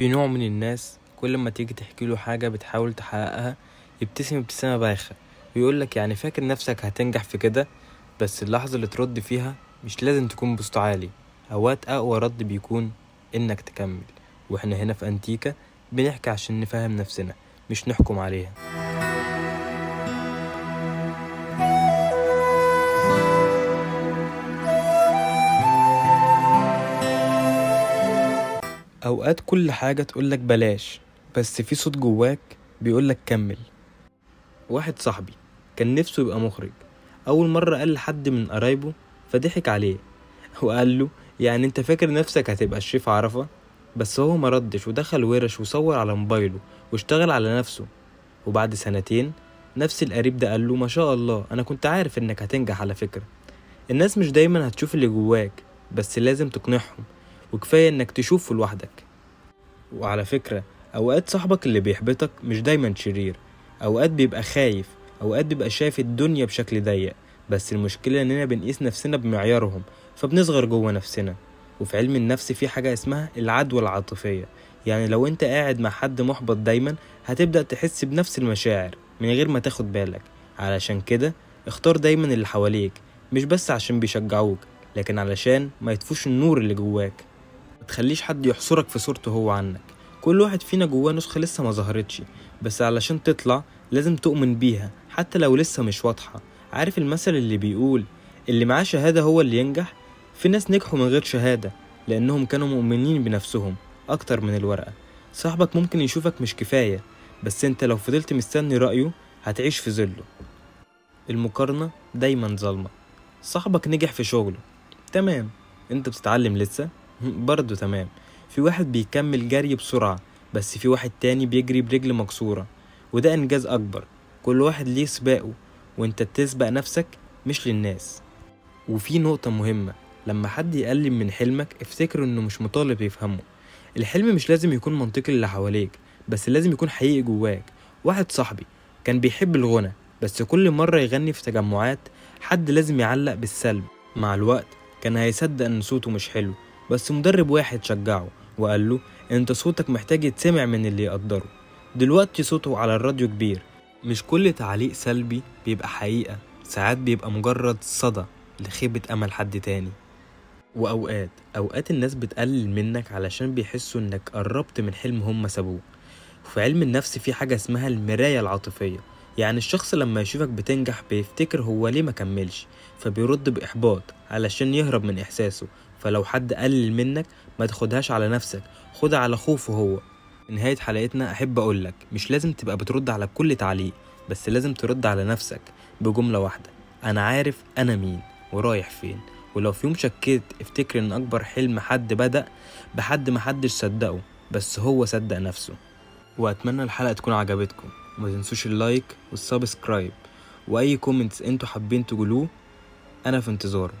في نوع من الناس كل ما تيجي تحكي له حاجة بتحاول تحققها يبتسم ابتسامة بايخة ويقولك يعني فاكر نفسك هتنجح في كده. بس اللحظة اللي ترد فيها مش لازم تكون بصوت عالي، اوقات اقوى رد بيكون انك تكمل. واحنا هنا في انتيكا بنحكي عشان نفهم نفسنا مش نحكم عليها. اوقات كل حاجة تقولك بلاش، بس في صوت جواك بيقولك كمل. واحد صاحبي كان نفسه يبقى مخرج، اول مرة قال لحد من قرايبه فضحك عليه وقال له يعني انت فاكر نفسك هتبقى شريف عرفة؟ بس هو مردش ودخل ورش وصور على موبايله واشتغل على نفسه. وبعد سنتين نفس القريب ده قال له ما شاء الله انا كنت عارف انك هتنجح على فكرة. الناس مش دايما هتشوف اللي جواك، بس لازم تقنعهم، وكفاية انك تشوفه لوحدك. وعلى فكرة اوقات صاحبك اللي بيحبطك مش دايما شرير، اوقات بيبقى خايف، اوقات بيبقى شايف الدنيا بشكل ضيق. بس المشكلة اننا بنقيس نفسنا بمعيارهم فبنصغر جوه نفسنا. وفي علم النفس في حاجة اسمها العدوى العاطفية، يعني لو انت قاعد مع حد محبط دايما هتبدأ تحس بنفس المشاعر من غير ما تاخد بالك. علشان كده اختار دايما اللي حواليك، مش بس عشان بيشجعوك لكن علشان ما يطفوش النور اللي جواك. متخليش حد يحصرك في صورته هو عنك. كل واحد فينا جواه نسخة لسه ما ظهرتش، بس علشان تطلع لازم تؤمن بيها حتى لو لسه مش واضحة. عارف المثل اللي بيقول اللي معاه شهادة هو اللي ينجح؟ في ناس نجحوا من غير شهادة لأنهم كانوا مؤمنين بنفسهم أكتر من الورقة. صاحبك ممكن يشوفك مش كفاية، بس انت لو فضلت مستني رأيه هتعيش في ظله. المقارنة دايما ظلمة. صاحبك نجح في شغله، تمام، انت بتتعلم لسه برضو تمام. في واحد بيكمل جري بسرعة، بس في واحد تاني بيجري برجل مكسورة، وده انجاز اكبر. كل واحد ليه سباقه، وانت بتسبق نفسك مش للناس. وفي نقطة مهمة، لما حد يقلل من حلمك افتكر انه مش مطالب يفهمه. الحلم مش لازم يكون منطقي اللي حواليك، بس لازم يكون حقيقي جواك. واحد صاحبي كان بيحب الغنى، بس كل مرة يغني في تجمعات حد لازم يعلق بالسلب. مع الوقت كان هيصدق ان صوته مش حلو، بس مدرب واحد شجعه وقال له انت صوتك محتاج يتسمع من اللي يقدره. دلوقتي صوته على الراديو كبير. مش كل تعليق سلبي بيبقى حقيقة، ساعات بيبقى مجرد صدى لخيبة امل حد تاني. واوقات الناس بتقلل منك علشان بيحسوا انك قربت من حلم هم سابوه. وفي علم النفس في حاجة اسمها المراية العاطفية، يعني الشخص لما يشوفك بتنجح بيفتكر هو ليه ما كملش، فبيرد بإحباط علشان يهرب من إحساسه. فلو حد قلل منك ما تاخدهاش على نفسك، خدها على خوفه هو. نهاية حلقتنا أحب أقولك مش لازم تبقى بترد على كل تعليق، بس لازم ترد على نفسك بجملة واحدة: أنا عارف أنا مين ورايح فين. ولو في يوم شكيت افتكر إن أكبر حلم حد بدأ بحد ما حدش صدقه، بس هو صدق نفسه. وأتمنى الحلقة تكون عجبتكم، وما تنسوش اللايك والسبسكرايب، وأي كومنتس انتوا حابين تقولوه أنا في انتظاره.